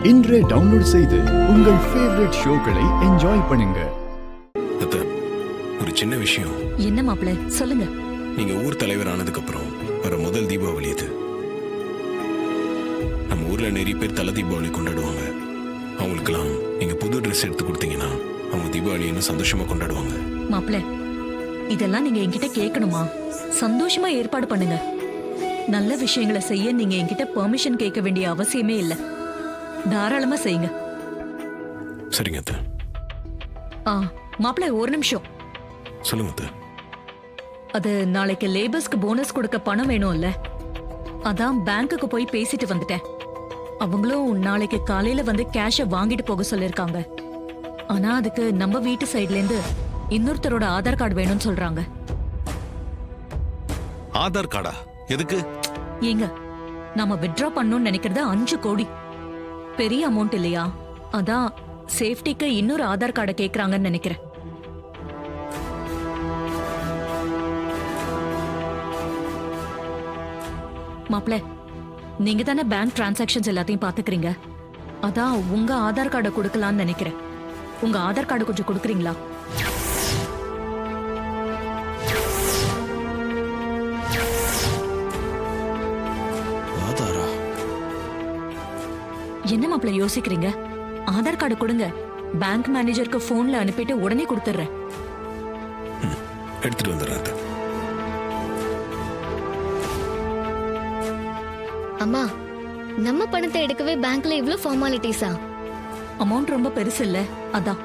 இன்றே டவுன்லோட் செய்து உங்கள் ஃபேவரட் ஷோக்களை என்ஜாய் பண்ணுங்க. ஒரு சின்ன விஷயம். என்ன மாப்பிள்ள சொல்லுங்க. நீங்க ஊர் தலைவர் ஆனதுக்கு அப்புறம் வர முதல் தீபாவளி இது. நம்ம ஊர்ல நிறைய பேர் தலை தீபாவளி கொண்டாடுவாங்க. அவங்களுக்கெல்லாம் நீங்க புது ட்ரெஸ் எடுத்து கொடுத்தீங்கன்னா அவங்க தீபாவளி இன்னும் சந்தோஷமா கொண்டாடுவாங்க. மாப்பிள்ள இதெல்லாம் நீங்க என்கிட்ட கேட்கணுமா? சந்தோஷமா ஏற்பாடு பண்ணுங்க. நல்ல விஷயங்களை செய்ய நீங்க என்கிட்ட பெர்மிஷன் கேட்க வேண்டிய அவசியமே இல்ல. தாராளமா செய்யுங்க. சரிங்க அத்தை. மாப்பிள்ள ஒரு நிமிஷம் சொல்லுங்க அத்தை. அது நாளைக்கு லேபர்ஸ்க்கு போனஸ் கொடுக்க பணம் வேணும்ல, அதான் பேங்க்குக்கு போய் பேசிட்டு வந்துட்டேன். அவங்களும் நாளைக்கு காலையில வந்து கேஷ வாங்கிட்டு போக சொல்லிருக்காங்க. ஆனா அதுக்கு நம்ம வீட்டு சைட்ல இருந்து இன்னொருத்தரோட ஆதார் கார்டு வேணும்னு சொல்றாங்க. ஆதார் கார்டா? எதுக்கு? ஏங்க, நாம வித்ட்ரா பண்ணணும்னு நினைக்கிறது 5 கோடி. பெரிய அமௌண்ட் இல்லையா? அதான் சேஃப்டிக்கு இன்னொரு ஆதார் கார்டை கேக்குறாங்கன்னு நினைக்கிறேன். மாப்ள, நீங்க தானே பேங்க் டிரான்சாக்ஷன்ஸ் எல்லாத்தையும் பாத்துக்கிறீங்க. அதான் உங்க ஆதார் கார்டை கொடுக்கலாம்னு நினைக்கிறேன். உங்க ஆதார் கார்டு கொஞ்சம் கொடுக்குறீங்களா? ஆதாரா? என்ன மாப்ள யோசிக்கிறீங்க? ஆதார் கார்டு கொடுங்க. பேங்க் மேனேஜருக்கு போன்ல அனுப்பிட்டு உடனே கொடுத்துறேன். எடுத்துட்டு வந்துடுறேன். அம்மா, நம்ம பணத்தை எடுக்கவே பேங்க்ல இவ்ளோ ஃபார்மாலிட்டிஸா? அமௌண்ட் ரொம்ப பெருசு இல்ல, அதான்.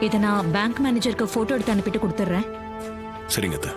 இத நான் பேங்க் மேனேஜருக்கு போட்டோ எடுத்து அனுப்பிட்டு கொடுத்துறேன். சரிங்க அத்தை.